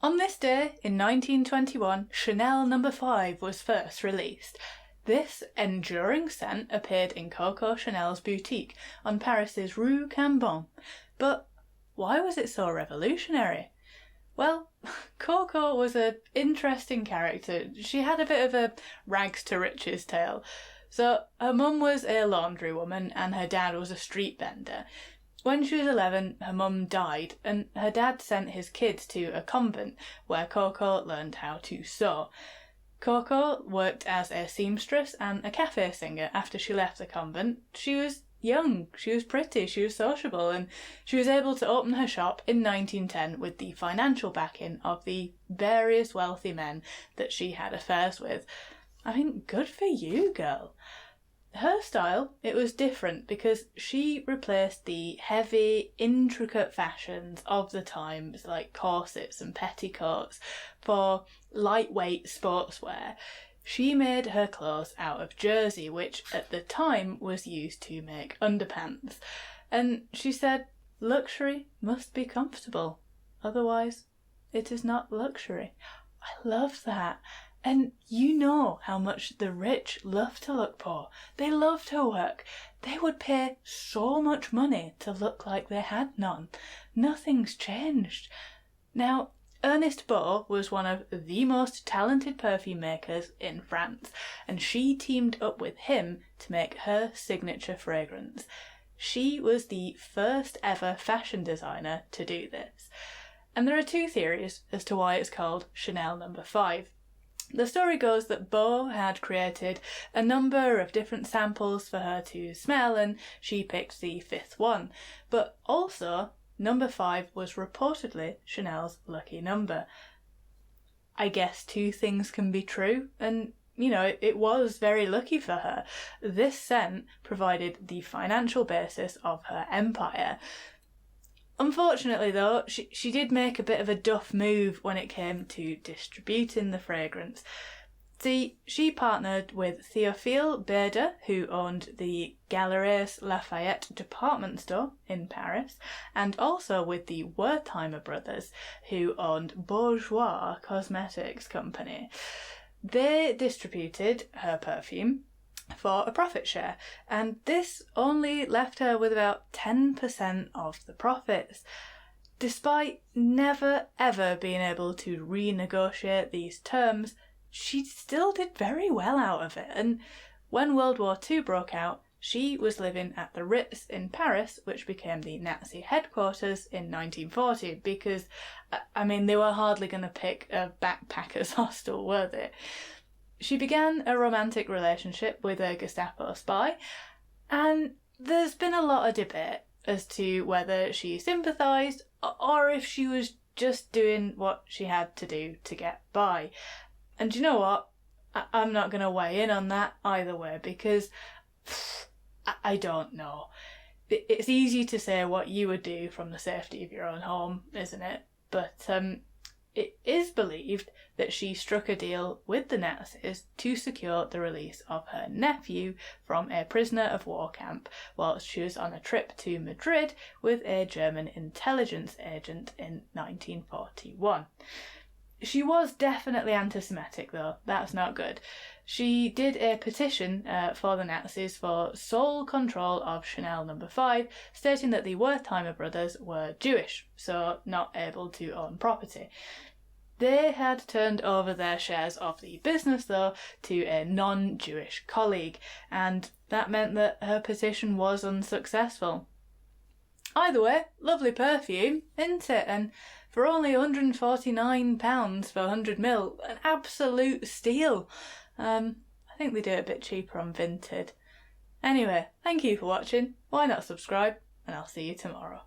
On this day, in 1921, Chanel No. 5 was first released. This enduring scent appeared in Coco Chanel's boutique on Paris's Rue Cambon. But why was it so revolutionary? Well, Coco was an interesting character. She had a bit of a rags to riches tale. So her mum was a laundry woman and her dad was a street vendor. When she was 11, her mum died and her dad sent his kids to a convent where Coco learned how to sew. Coco worked as a seamstress and a cafe singer after she left the convent. She was young, she was pretty, she was sociable, and she was able to open her shop in 1910 with the financial backing of the various wealthy men that she had affairs with. I mean, good for you, girl. Her style, it was different because she replaced the heavy, intricate fashions of the times like corsets and petticoats for lightweight sportswear. She made her clothes out of jersey, which at the time was used to make underpants. And she said, luxury must be comfortable, otherwise it is not luxury. I love that. And you know how much the rich love to look poor. They love to work. They would pay so much money to look like they had none. Nothing's changed. Now, Ernest Beau was one of the most talented perfume makers in France, and she teamed up with him to make her signature fragrance. She was the first ever fashion designer to do this. And there are two theories as to why it's called Chanel No. 5. The story goes that Beau had created a number of different samples for her to smell and she picked the fifth one. But also, No. 5 was reportedly Chanel's lucky number. I guess two things can be true, and it was very lucky for her. This scent provided the financial basis of her empire. Unfortunately though, she did make a bit of a duff move when it came to distributing the fragrance. See, she partnered with Théophile Berde, who owned the Galeries Lafayette department store in Paris, and also with the Wertheimer brothers, who owned Bourjois Cosmetics Company. They distributed her perfume for a profit share, and this only left her with about 10% of the profits. Despite never ever being able to renegotiate these terms, she still did very well out of it, and when World War II broke out, she was living at the Ritz in Paris, which became the Nazi headquarters in 1940, because, they were hardly going to pick a backpackers hostel, were they? She began a romantic relationship with a Gestapo spy, and there's been a lot of debate as to whether she sympathised or if she was just doing what she had to do to get by. And you know what? I'm not going to weigh in on that either way, because I don't know. It's easy to say what you would do from the safety of your own home, isn't it? But it is believed that she struck a deal with the Nazis to secure the release of her nephew from a prisoner of war camp whilst she was on a trip to Madrid with a German intelligence agent in 1941. She was definitely anti-Semitic though, that's not good. She did a petition for the Nazis for sole control of Chanel No. 5, stating that the Wertheimer brothers were Jewish, so not able to own property. They had turned over their shares of the business though to a non-Jewish colleague, and that meant that her petition was unsuccessful. Either way, lovely perfume, isn't it? And for only £149 for 100ml, an absolute steal. I think they do it a bit cheaper on Vinted. Anyway, thank you for watching. Why not subscribe? And I'll see you tomorrow.